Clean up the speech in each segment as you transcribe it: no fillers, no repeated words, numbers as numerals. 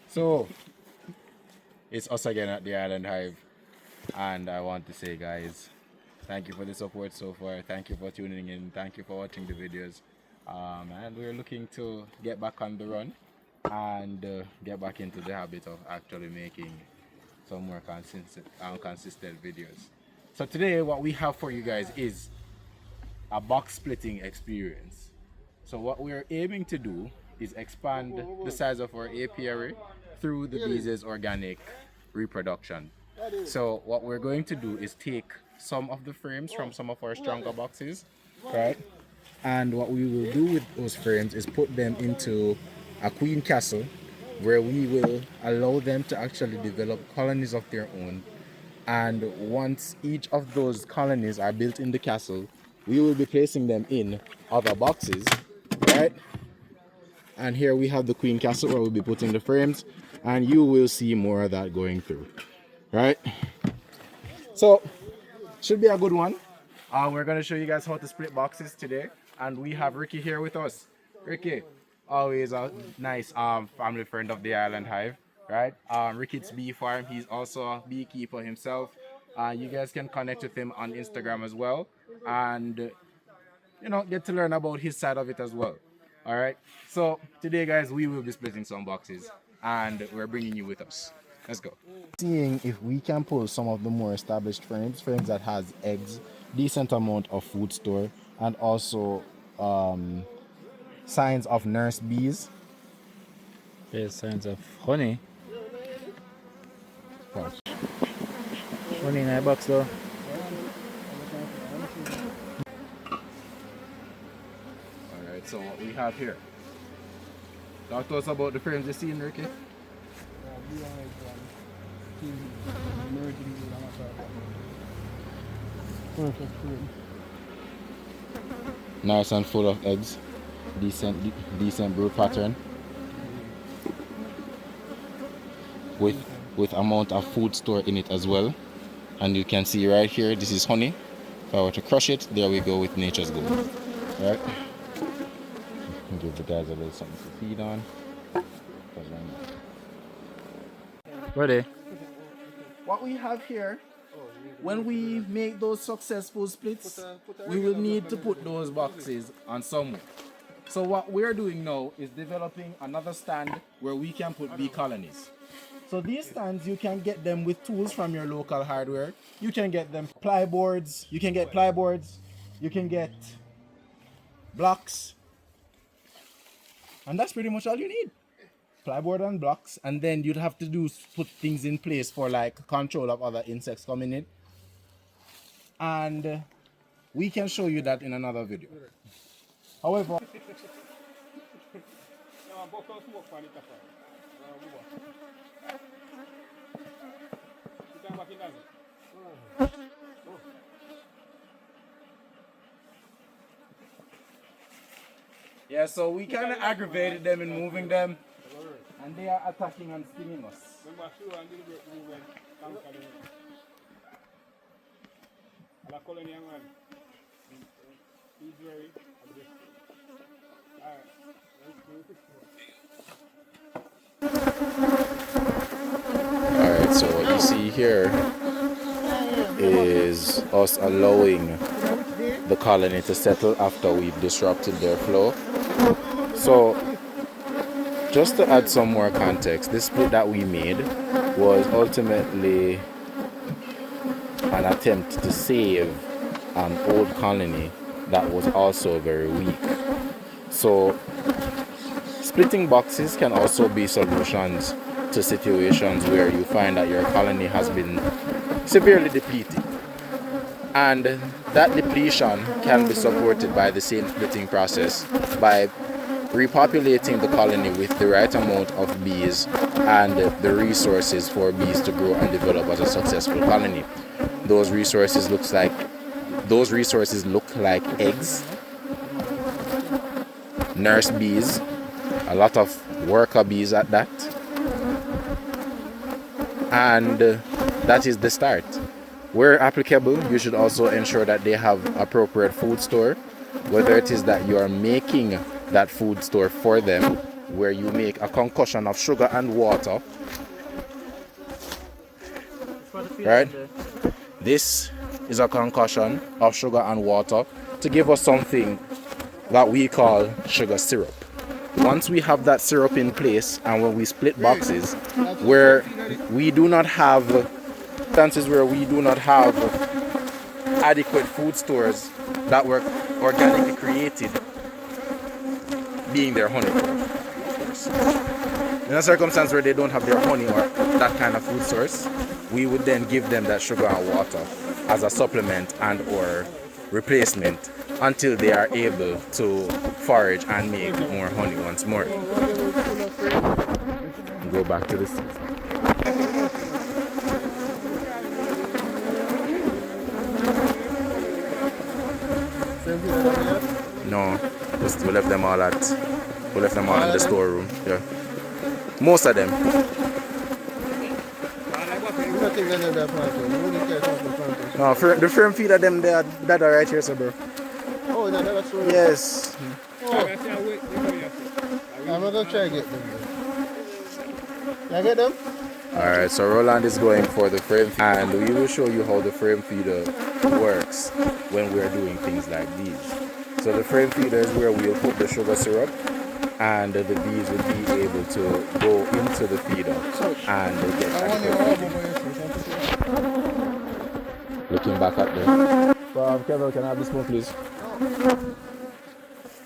So, it's us again at the Island Hive, and I want to say, guys, thank you for the support so far. Thank you for tuning in. Thank you for watching the videos. And we're looking to get back on the run and get back into the habit of actually making some more consistent videos. So today, what we have for you guys is a box splitting experience. So what we're aiming to do is expand the size of our apiary through the bees' organic reproduction. So what we're going to do is take some of the frames from some of our stronger boxes, right? And what we will do with those frames is put them into a queen castle where we will allow them to actually develop colonies of their own. And once each of those colonies are built in the castle, we will be placing them in other boxes, right? And here we have the queen castle where we'll be putting the frames, and you will see more of that going through, right? So should be a good one. We're going to show you guys how to split boxes today, and we have Ricky here with us. Ricky, always a nice family friend of the Island Hive, right? Ricky's Bee Farm. He's also a beekeeper himself. You guys can connect with him on Instagram as well, and get to learn about his side of it as well. All right. So today, guys, we will be splitting some boxes, and we're bringing you with us. Let's go. Seeing if we can pull some of the more established frames that has eggs, decent amount of food store, and also signs of nurse bees. There's signs of honey. Gosh. Honey in a box though. Alright, so what we have here. Talk to us about the frames you're seeing, Ricky. Nice and full of eggs. Decent brood pattern. With amount of food store in it as well. And you can see right here, this is honey. If I were to crush it, there we go with nature's gold. Right? Give the guys a little something to feed on. Ready? What we have here, when we make those successful splits, we will need to put those boxes on somewhere. So what we're doing now is developing another stand where we can put bee colonies. So these stands, you can get them with tools from your local hardware. You can get them plyboards. You can get blocks. And that's pretty much all you need. Plyboard and blocks. And then you'd have to put things in place for like control of other insects coming in. And we can show you that in another video. However, yeah, so we kind of aggravated them in moving them, and they are attacking and stinging us. Alright, so what you see here is us allowing the colony to settle after we've disrupted their flow. So just to add some more context, this split that we made was ultimately an attempt to save an old colony that was also very weak. So splitting boxes can also be solutions to situations where you find that your colony has been severely depleted. And that depletion can be supported by the same splitting process by repopulating the colony with the right amount of bees and the resources for bees to grow and develop as a successful colony. Those resources look like eggs, nurse bees, a lot of worker bees at that, and that is the start. Where applicable, you should also ensure that they have appropriate food store, whether it is that you are making that food store for them where you make a concoction of sugar and water. Right? This is a concoction of sugar and water to give us something that we call sugar syrup. Once we have that syrup in place, and when we split boxes where we do not have adequate food stores that were organically created, being their honey, of course. In a circumstance where they don't have their honey or that kind of food source, we would then give them that sugar and water as a supplement and or replacement until they are able to forage and make more honey once more. Go back to this. No, we left them all in the storeroom. Yeah, most of them. No, the firm feed of them that are right here, so bro. Oh, no, that's true. Yes. Oh. I'm gonna try to get them. Can I get them? Alright, so Roland is going for the frame feed, and we will show you how the frame feeder works when we are doing things like these. So the frame feeder is where we'll put the sugar syrup, and the bees will be able to go into the feeder and they get looking back at them. Kevin, can I have the smoke, please?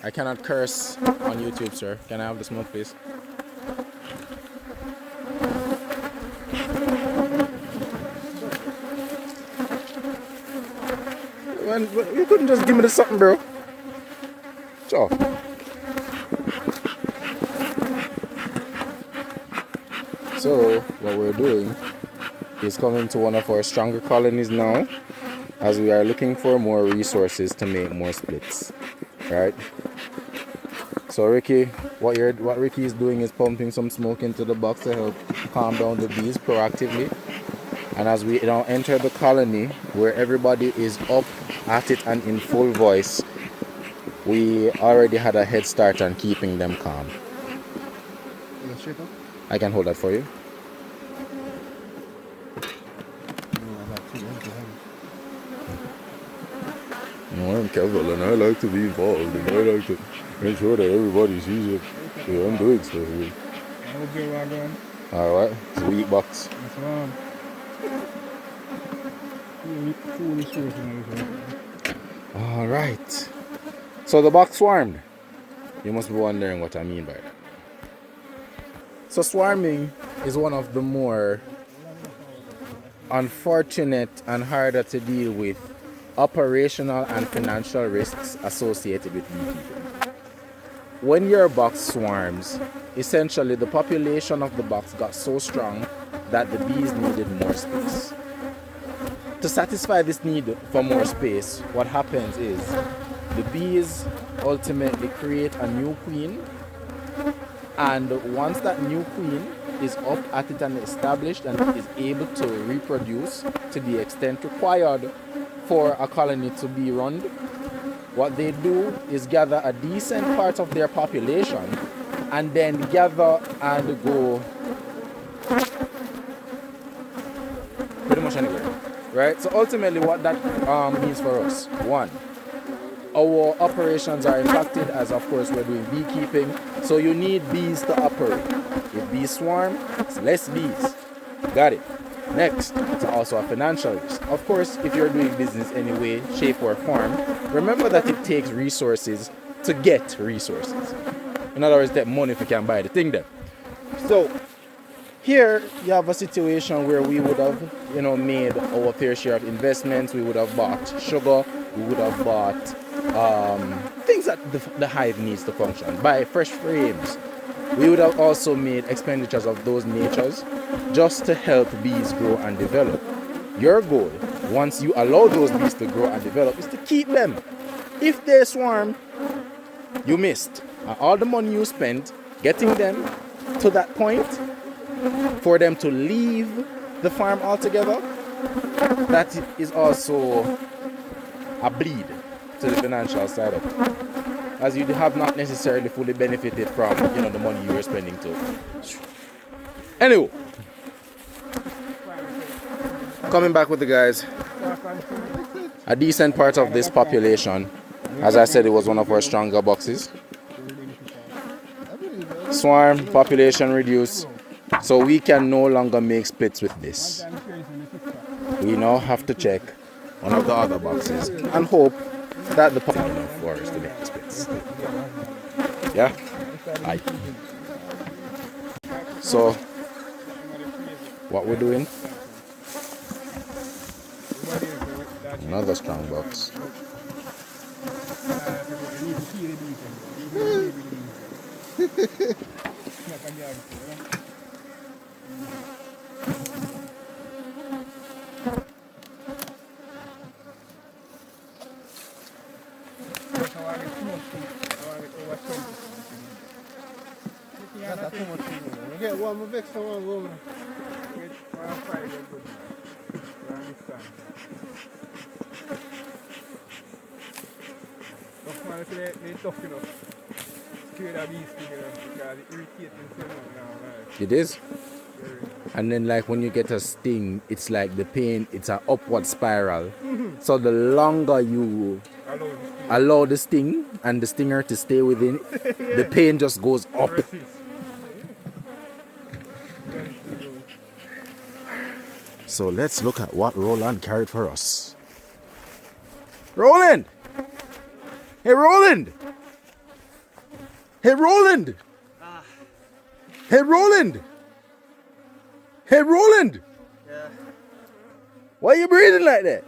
I cannot curse on YouTube, sir. Can I have the smoke, please? You couldn't just give me the something, bro. Sure. So, what we're doing is coming to one of our stronger colonies now, as we are looking for more resources to make more splits. Right? So Ricky, what Ricky is doing is pumping some smoke into the box to help calm down the bees proactively. And as we now enter the colony where everybody is up at it and in full voice, we already had a head start on keeping them calm. I can hold that for you. No, I'm Kevin and I like to be involved and I like to make sure that everybody sees it. Yeah, I'm doing stuff here. Alright, it's a wheat box. Alright. So the box swarmed. You must be wondering what I mean by that. So swarming is one of the more unfortunate and harder to deal with operational and financial risks associated with beekeeping. When your box swarms, essentially the population of the box got so strong that the bees needed more space. To satisfy this need for more space, what happens is the bees ultimately create a new queen, and once that new queen is up at it and established and is able to reproduce to the extent required for a colony to be run, what they do is gather a decent part of their population and then gather and go pretty much anywhere, right? So ultimately what that means for us, one, our operations are impacted as of course we're doing beekeeping, so you need bees to operate. If bees swarm, it's less bees. Got it. Next, it's also a financial risk. Of course, if you're doing business any way, shape or form, remember that it takes resources to get resources. In other words, that money if you can buy the thing then. So here you have a situation where we would have, made our fair share of investments. We would have bought sugar. We would have bought things that the hive needs to function. Buy fresh frames. We would have also made expenditures of those natures just to help bees grow and develop. Your goal, once you allow those bees to grow and develop, is to keep them. If they swarm, you missed. And all the money you spent getting them to that point for them to leave the farm altogether, that is also a bleed to the financial side of it. as you have not necessarily fully benefited from, you know, the money you were spending too. Anyway, coming back with the guys, a decent part of this population, as I said, it was one of our stronger boxes. Swarm, population reduced, so we can no longer make splits with this. We now have to check one of the other boxes and hope that the population is enough for us to make the splits. Yeah? Aye. So, what we're doing? Another strong box. Get one more vex for one woman. It is. And then like when you get a sting, it's like the pain, it's an upward spiral. So the longer you allow the sting and the stinger to stay within, the pain just goes up. So let's look at what Roland carried for us. Roland! Hey Roland! Hey Roland! Hey Roland! Hey Roland! Yeah, Why are you breathing like that?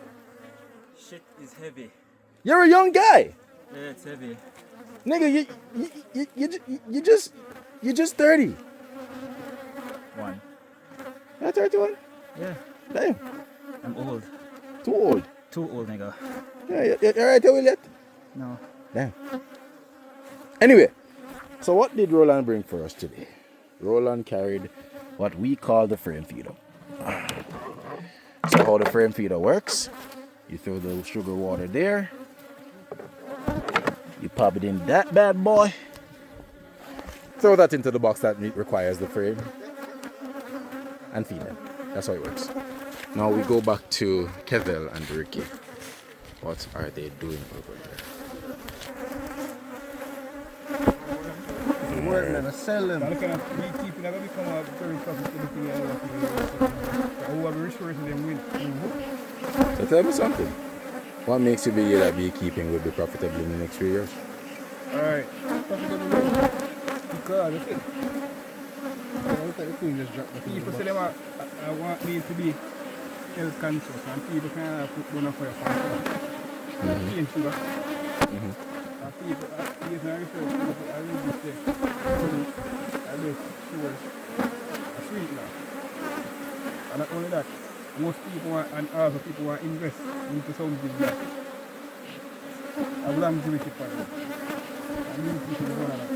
shit is heavy. You're a young guy. Yeah, it's heavy. Nigga, you just 30. One. You're 31? Yeah, Damn. I'm old. Too old. Too old, nigga. Yeah, you're right, will yet? No. Damn. Anyway, so what did Roland bring for us today? Roland carried what we call the frame feeder. So how the frame feeder works, you throw the sugar water there, you pop it in that bad boy, throw that into the box that requires the frame, and feed them. That's how it works. Now we go back to Kevel and Ricky. What are they doing over there? Work and sell them. That kind of beekeeping has become a very profitable thing. Whoever resources them win. So tell me something. What makes you believe that beekeeping will be profitable in the next few years? Alright. Because that's it. People say they want me to be health conscious and people kind of put one for your family. Change sugar. And people, based on research, I read this thing. I just sugar a sweet now. And not only that, most people want, and also people want to invest into something that have longevity for them. And many people don't have that.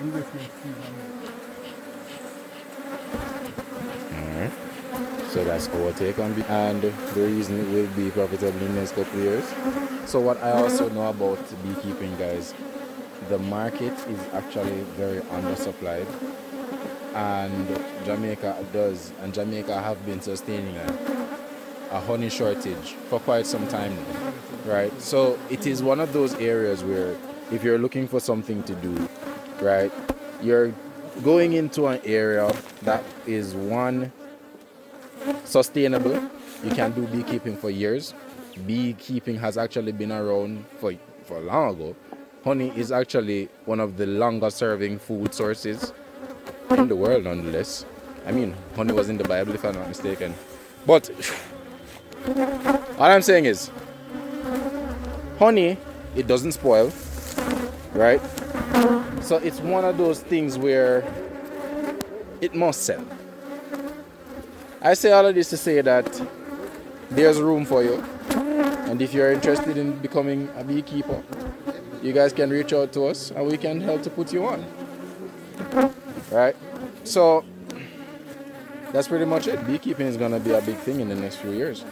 Investment scheme. Alright. So that's our take on it. And the reason it will be profitable in the next couple of years. So what I also know about beekeeping, guys, the market is actually very undersupplied. And Jamaica have been sustaining a honey shortage for quite some time now, right? So it is one of those areas where if you're looking for something to do, right, you're going into an area that is one, sustainable. You can do beekeeping for years. Beekeeping has actually been around for long ago. Honey is actually one of the longer serving food sources in the world, nonetheless. I mean, honey was in the Bible, if I'm not mistaken. But all I'm saying is, honey, it doesn't spoil, right? So it's one of those things where it must sell. I say all of this to say that there's room for you. And if you're interested in becoming a beekeeper, you guys can reach out to us and we can help to put you on. Right? So that's pretty much it. Beekeeping is going to be a big thing in the next few years.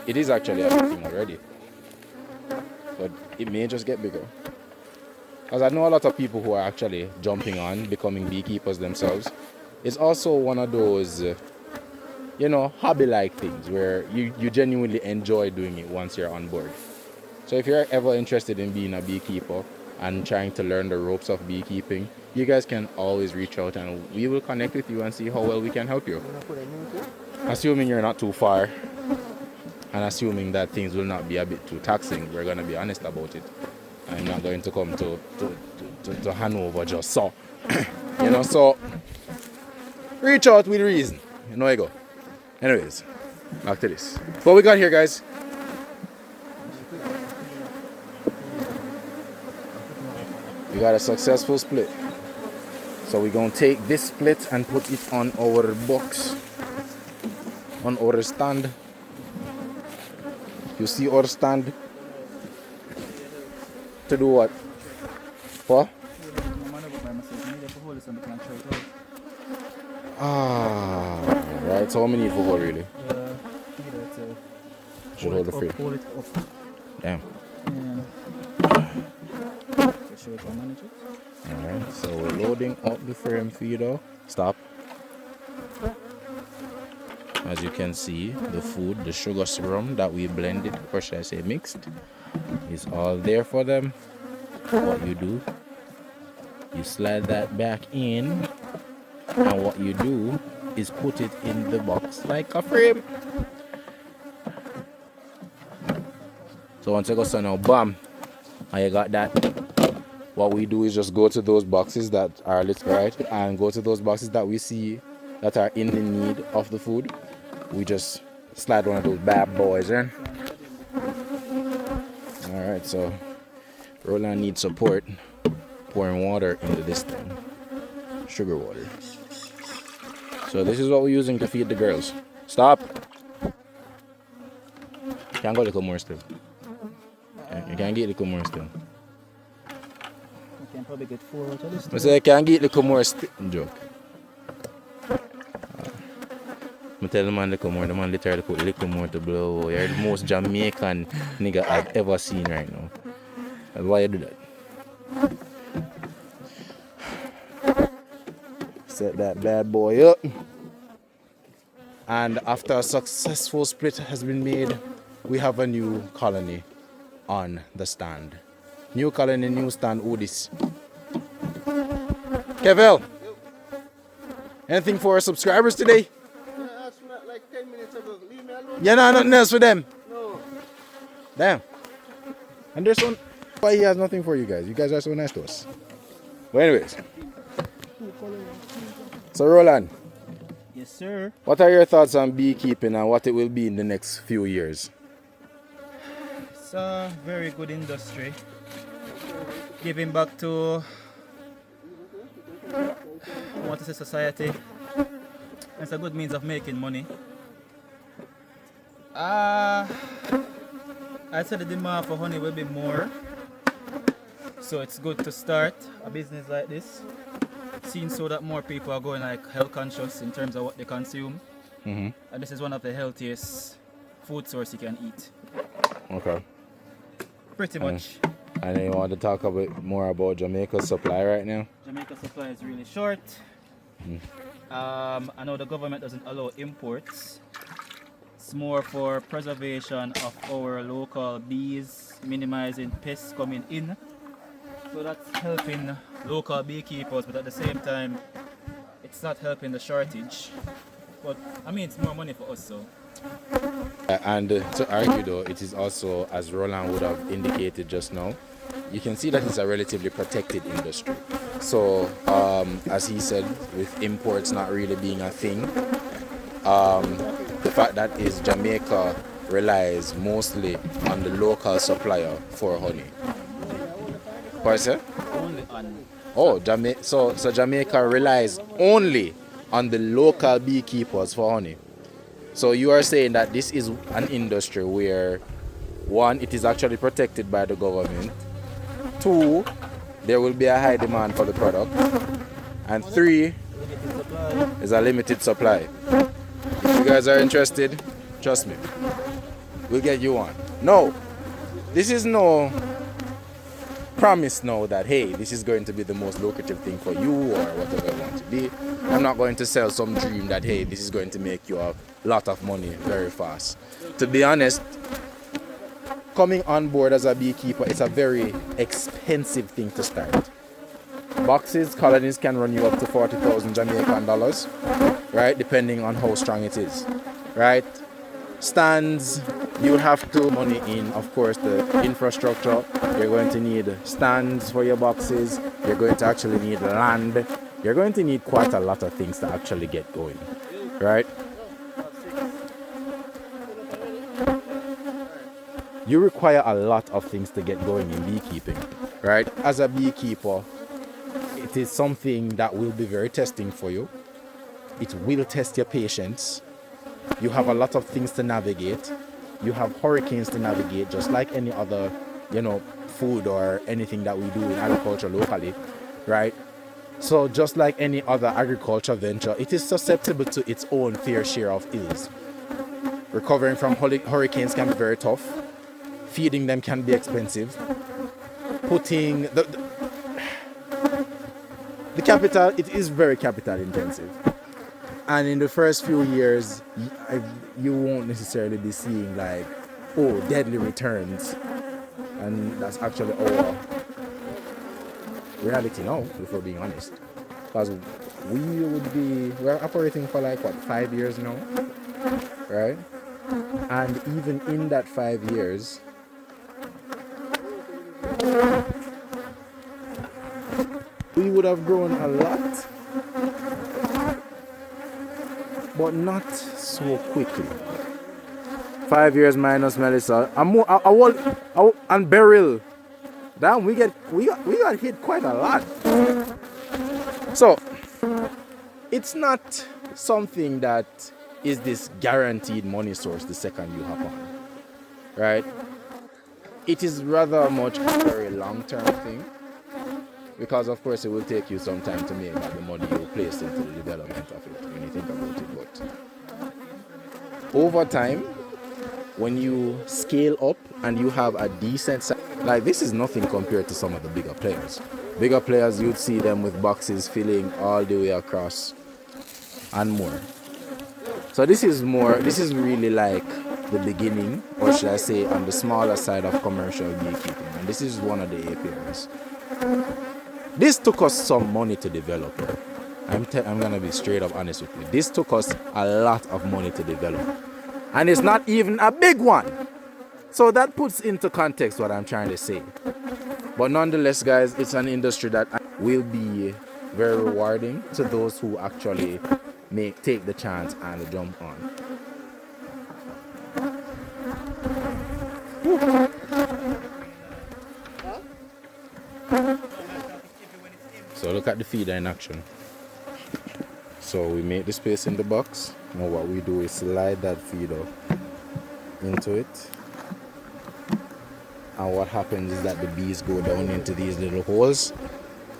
It is actually a big thing already. but it may just get bigger. Because I know a lot of people who are actually jumping on becoming beekeepers themselves. It's also one of those, hobby-like things where you genuinely enjoy doing it once you're on board. So if you're ever interested in being a beekeeper and trying to learn the ropes of beekeeping, you guys can always reach out and we will connect with you and see how well we can help you. Assuming you're not too far and assuming that things will not be a bit too taxing, we're going to be honest about it. I'm not going to come to Hanover just so. So reach out with reason. You go. Anyways, back to this. What we got here, guys? We got a successful split. So we're going to take this split and put it on our box, on our stand. You see our stand? To do what? What? Right. So how many need for hold really? Should hold the frame. Hold it up. Damn. Alright, so we're loading up the frame feeder. Stop. As you can see, the food, the sugar serum that we blended, or should I say mixed, is all there for them. What you do, you slide that back in, and what you do is put it in the box like a frame. So once you go so now, bam, and you got that. What we do is just go to those boxes that are lit right and go to those boxes that we see that are in the need of the food. We just slide one of those bad boys in. Alright, so Roland needs support pouring water into this thing. Sugar water. So this is what we're using to feed the girls. Stop! Can't go a little more still. You can't get a little more still. I can probably get 4 out of this. I say I can't get a little more still. Joke. I tell the man to come more, the man literally put a little more to blow. You're the most Jamaican nigga I've ever seen right now. That's why you do that. Set that bad boy up. And after a successful split has been made, we have a new colony on the stand. New colony, new stand, who this? Kevel, anything for our subscribers today? Like 10 minutes ago. Leave me alone. Yeah, no, nothing else for them. No. Damn. And there's one. Why he has nothing for you guys? You guys are so nice to us. Well, anyways. So, Roland. Yes, sir. What are your thoughts on beekeeping and what it will be in the next few years? It's a very good industry. Giving back to, I want to say, society. It's a good means of making money. I'd say the demand for honey will be more. So it's good to start a business like this. Seeing so that more people are going like health conscious in terms of what they consume. And this is one of the healthiest food source you can eat. Okay. Pretty much. And you want to talk a bit more about Jamaica's supply right now? Jamaica's supply is really short. I know the government doesn't allow imports. It's more for preservation of our local bees, minimizing pests coming in. So that's helping local beekeepers, but at the same time, it's not helping the shortage. But I mean, it's more money for us, so. And to argue though, it is also, as Roland would have indicated just now, you can see that it's a relatively protected industry. So, as he said, with imports not really being a thing, the fact that is Jamaica relies mostly on the local supplier for honey. What is it? Only on. Oh, so Jamaica relies only on the local beekeepers for honey. So you are saying that this is an industry where, one, it is actually protected by the government. Two, there will be a high demand for the product. And three, there's a limited supply. If you guys are interested, trust me, we'll get you on. No, this is no promise now that hey, this is going to be the most lucrative thing for you or whatever you want to be. I'm not going to sell some dream that hey, this is going to make you a lot of money very fast. To be honest, coming on board as a beekeeper, it's a very expensive thing to start. Boxes, colonies can run you up to 40,000 Jamaican dollars, right? Depending on how strong it is, right? Stands, you have to money in, of course, the infrastructure. You're going to need stands for your boxes. You're going to actually need land. You're going to need quite a lot of things to actually get going, right? You require a lot of things to get going in beekeeping, right? As a beekeeper, it is something that will be very testing for you. It will test your patience. You have a lot of things to navigate. You have hurricanes to navigate, just like any other, food or anything that we do in agriculture locally, right? So just like any other agriculture venture, it is susceptible to its own fair share of ills. Recovering from hurricanes can be very tough. Feeding them can be expensive. Putting the capital, it is very capital intensive. And in the first few years, you won't necessarily be seeing like, oh, deadly returns. And that's actually our reality now, if we're being honest. Because we're operating for like, 5 years now, right? And even in that 5 years, we would have grown a lot, but not so quickly. 5 years minus Melissa, and Beryl. Damn, we got hit quite a lot. So it's not something that is this guaranteed money source the second you hop on, right? It is rather much a very long-term thing, because of course it will take you some time to make the money you place into the development of it when you think about it. But over time, when you scale up and you have a decent size, like this is nothing compared to some of the bigger players. Bigger players, you'd see them with boxes filling all the way across and more. So this is really like the beginning, or should I say on the smaller side of commercial beekeeping, and this is one of the apiaries. This took us some money to develop. I'm gonna be straight up honest with you. This took us a lot of money to develop, and it's not even a big one. So that puts into context what I'm trying to say. But nonetheless, guys, it's an industry that will be very rewarding to those who actually take the chance and jump on. So look at the feeder in action. So we make the space in the box. Now what we do is slide that feeder into it. And what happens is that the bees go down into these little holes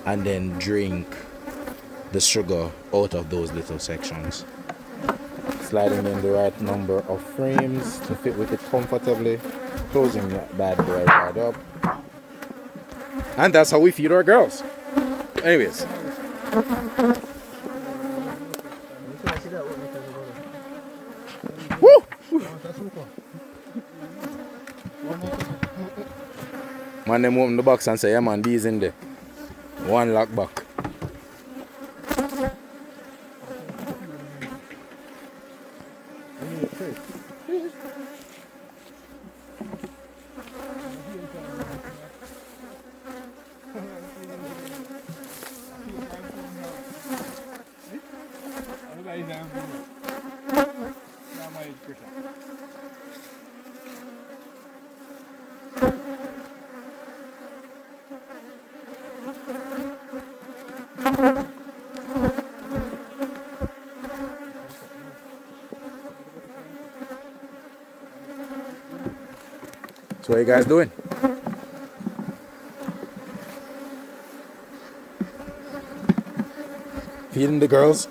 and then drink the sugar out of those little sections. Sliding in the right number of frames to fit with it comfortably. Closing that bad boy right up. And that's how we feed our girls. Anyways. Woo! Man, them open the box and say, yeah man, bees in there. One lock back. So what are you guys doing? Feeding the girls?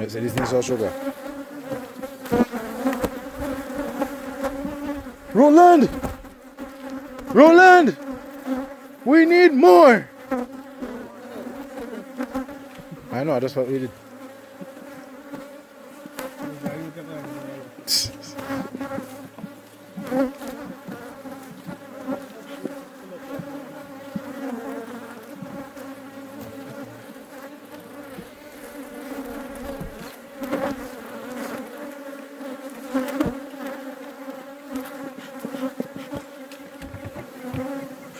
So this thing's all sugar. Roland! Roland! We need more! I know, that's what we did.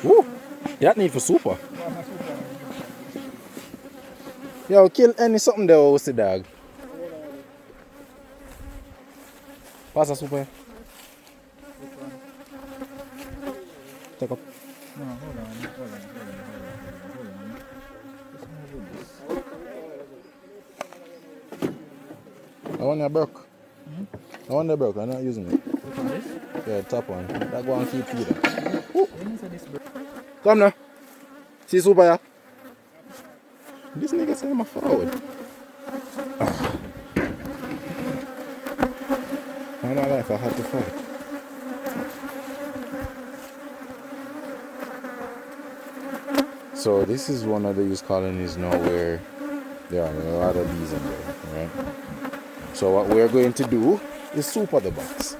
Woo! That need for super. Yo, kill any something there with the dog. Pass a super. Take up. No, hold on. I want that broke. I want that broke. I'm not using it. This? Yeah, top one. That one keep feeding. When is this break? Come now. See super ya? This nigga say I'm forward. All my life I had to fight. So this is one of these colonies now where there are a lot of bees in there, right? So what we're going to do is super the box.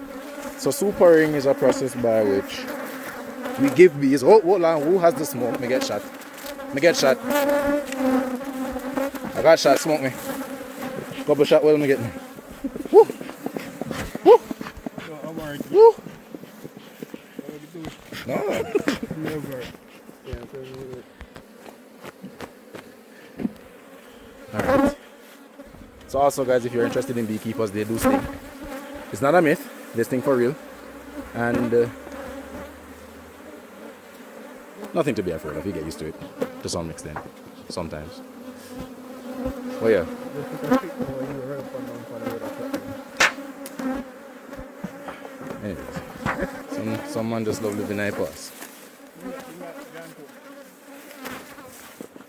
So supering is a process by which we give bees. Oh, hold on, who has the smoke? Me get shot. Me get shot. I got shot, smoke me. Couple shot, well me get me. Woo! Woo! Woo! No. Alright. So also guys, if you're interested in beekeepers, they do sting. It's not a myth, they sting for real. And nothing to be afraid of, you get used to it to some extent, sometimes. Oh yeah. Anyways, someone just love living in a pass.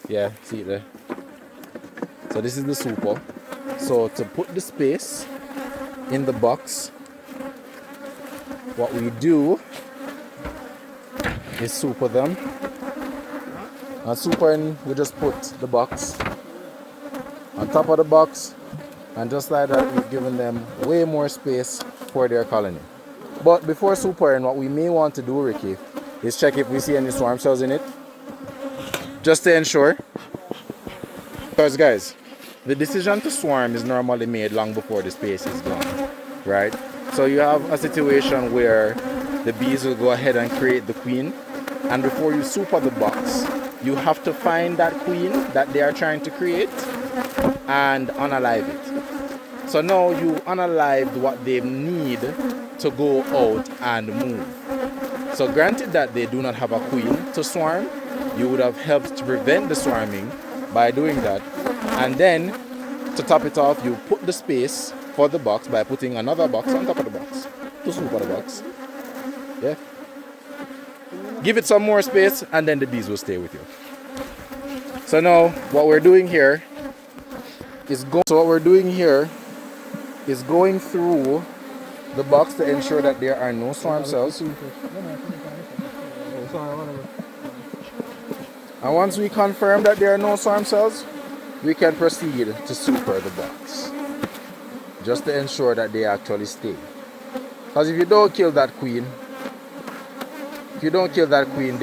Yeah, see it there. So this is the super. So to put the space in the box, what we do is super them. And supering, we just put the box on top of the box, and just like that we've given them way more space for their colony. But before supering, what we may want to do, Ricky, is check if we see any swarm cells in it, just to ensure. Because guys, the decision to swarm is normally made long before the space is gone, right? So you have a situation where the bees will go ahead and create the queen, and before you super the box, you have to find that queen that they are trying to create and unalive it. So now you unalived what they need to go out and move. So granted that they do not have a queen to swarm, you would have helped to prevent the swarming by doing that. And then to top it off, you put the space for the box by putting another box on top of the box to super the box. Yeah. Give it some more space and then the bees will stay with you. So now what we're doing here is going through the box to ensure that there are no swarm cells. And once we confirm that there are no swarm cells, we can proceed to super the box, just to ensure that they actually stay. Because if you don't kill that queen, they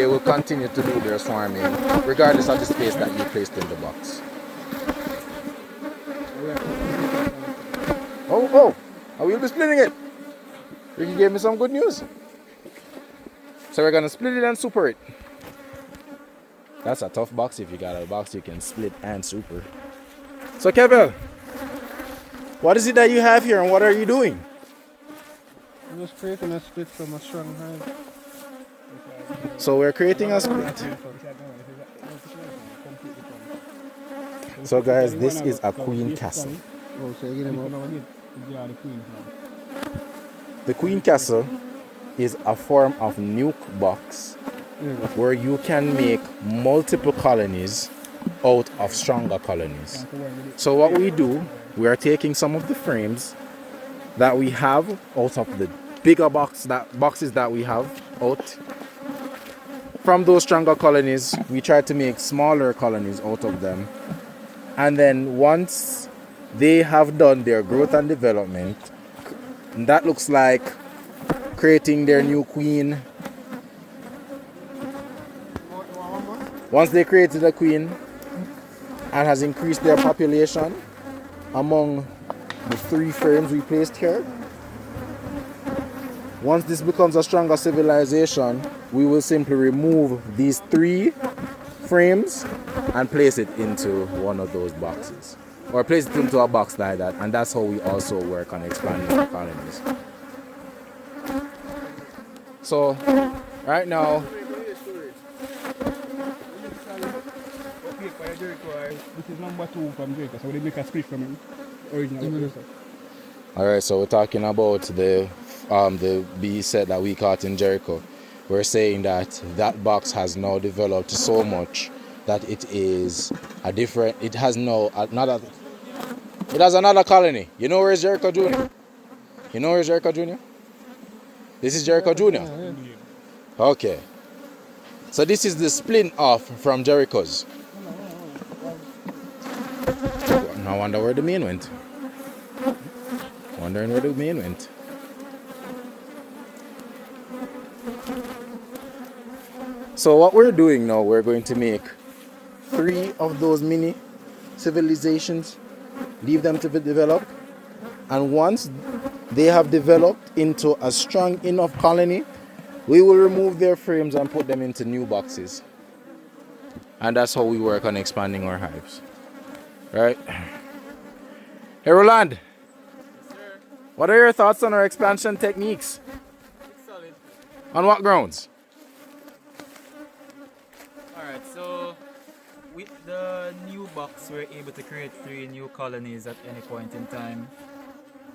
will continue to do their swarming regardless of the space that you placed in the box. Oh, I will be splitting it. Ricky gave me some good news. So we're gonna split it and super it. That's a tough box. If you got a box you can split and super. So Kevin, what is it that you have here and what are you doing? I'm just creating a split from a strong hive. So we're creating a split. So guys, this is a queen castle. Oh, so you The queen castle is a form of nuke box where you can make multiple colonies out of stronger colonies. So what we do, we are taking some of the frames that we have out of the bigger boxes that we have out. From those stronger colonies, we try to make smaller colonies out of them. And then once they have done their growth and development, that looks like creating their new queen. Once they created a queen and has increased their population among the 3 frames we placed here, once this becomes a stronger civilization, we will simply remove these 3 frames and place it into one of those boxes, or place it into a box like that. And that's how we also work on expanding our colonies. So right now, This is number 2 from Jericho, so they make a split from him. Original. all right, so we're talking about the bee set that we caught in Jericho. We're saying that box has now developed so much that it is a different, it has now another, it has another colony. You know where's Jericho Jr.? You know where's Jericho Jr.? This is Jericho Jr.? Okay. So this is the split off from Jericho's. I wonder where the main went. Wondering where the main went. So what we're doing now, we're going to make 3 of those mini civilizations, leave them to develop, and once they have developed into a strong enough colony, we will remove their frames and put them into new boxes. And that's how we work on expanding our hives. Right? Hey Roland, what are your thoughts on our expansion techniques? Solid. On what grounds? Alright, so with the new box, we're able to create 3 new colonies at any point in time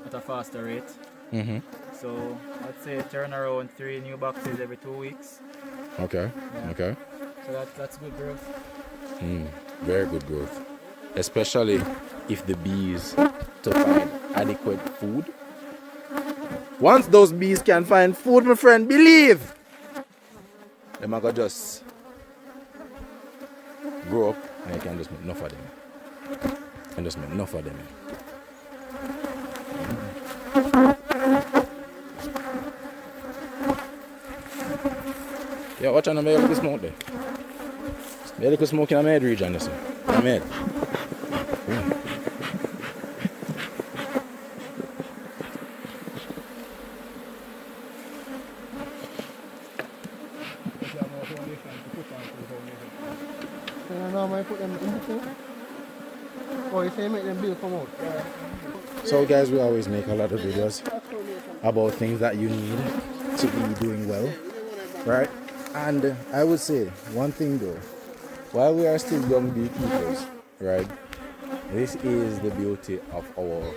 at a faster rate. Mm-hmm. So I'd say turn around 3 new boxes every 2 weeks. Okay. Yeah. Okay. So that's good growth. Very good growth. Especially if the bees to find adequate food. Once those bees can find food, my friend, believe them are gonna just grow up and you can just make enough of them. And just make enough of them. Yeah, watch on the little smoke there. There's a little smoke in the med region, listen. The med. I put them in the thing. Or you say make them bill come out. So guys, we always make a lot of videos about things that you need to be doing well, right? And I would say one thing though, while we are still young beekeepers, right, this is the beauty of our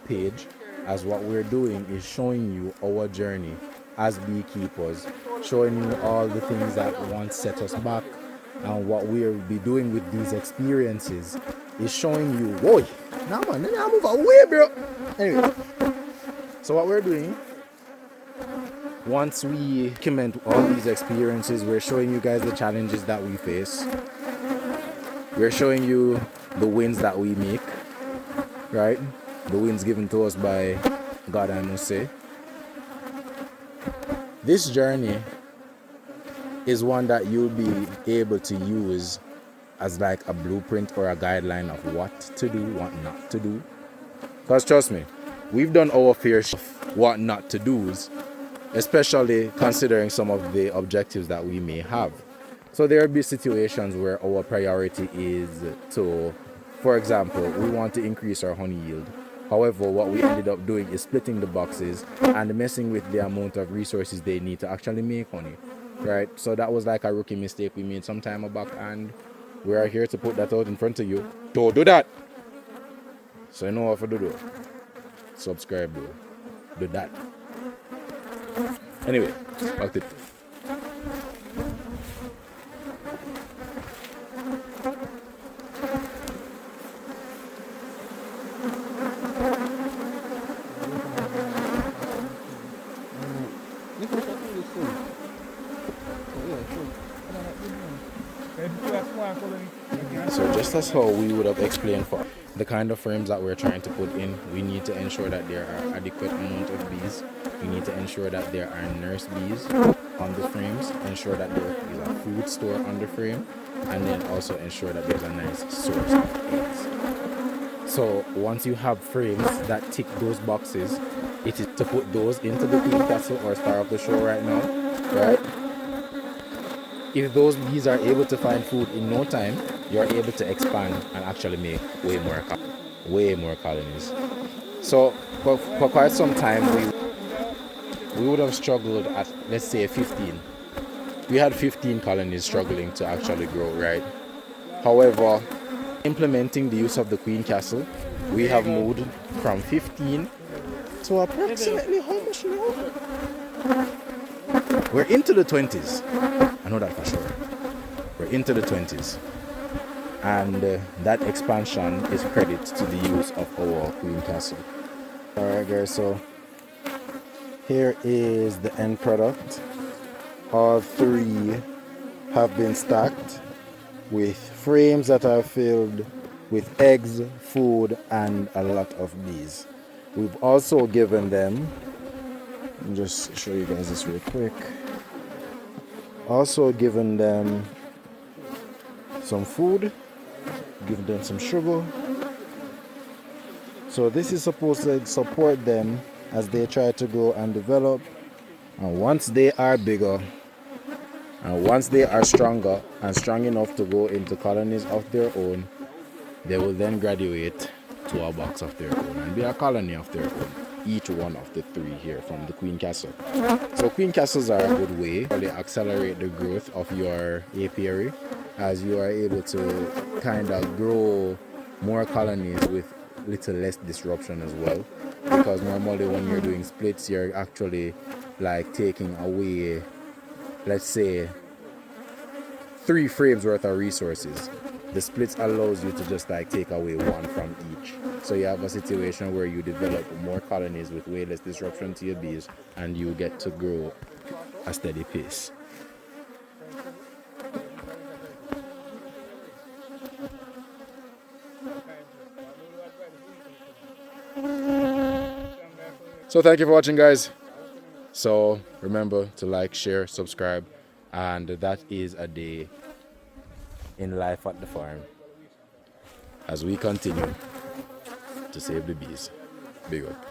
page, as what we're doing is showing you our journey as beekeepers, showing you all the things that once set us back, and what we'll be doing with these experiences is showing you, whoa, nah man, let me move away, bro. Anyway, so what we're doing, once we document all these experiences, we're showing you guys the challenges that we face. We're showing you the wins that we make, right? The wins given to us by God, I must say. This journey is one that you'll be able to use as like a blueprint or a guideline of what to do, what not to do. Because trust me, we've done our fair share of what not to do's, especially considering some of the objectives that we may have. So there will be situations where our priority is to, for example, we want to increase our honey yield. However, what we ended up doing is splitting the boxes and messing with the amount of resources they need to actually make honey. Right, so that was like a rookie mistake we made some time back, and we are here to put that out in front of you. Don't do that. So you know what to do. Subscribe, bro. Do that. Anyway, back to it. So if you have small colony, you can So just as how we would have explained for the kind of frames that we're trying to put in, we need to ensure that there are adequate amount of bees. We need to ensure that there are nurse bees on the frames, ensure that there is a food store on the frame, and then also ensure that there's a nice source of eggs. So once you have frames that tick those boxes, it is to put those into the queen castle or start off the show right now, right? If those bees are able to find food in no time, you're able to expand and actually make way more colonies. So for quite some time we would have struggled at, let's say, 15. We had 15 colonies struggling to actually grow, right? However, implementing the use of the queen castle, we have moved from 15 to approximately how much now? We're into the 20s. I know that for sure. We're into the 20s. And that expansion is credit to the use of our queen castle. Alright guys, so here is the end product. All three have been stacked with frames that are filled with eggs, food, and a lot of bees. We've also given them, I'll just show you guys this real quick. Also given them some food, given them some sugar. So this is supposed to support them as they try to grow and develop. And once they are bigger, and once they are stronger and strong enough to go into colonies of their own, they will then graduate to a box of their own and be a colony of their own. Each one of the three here from the queen castle. So queen castles are a good way to accelerate the growth of your apiary, as you are able to kind of grow more colonies with little less disruption as well. Because normally when you're doing splits, you're actually like taking away, let's say, 3 frames worth of resources. The splits allows you to just like take away 1 from each. So you have a situation where you develop more colonies with way less disruption to your bees, and you get to grow a steady pace. So thank you for watching, guys. So remember to like, share, subscribe, and that is a day in life at the farm as we continue to save the bees. Big up.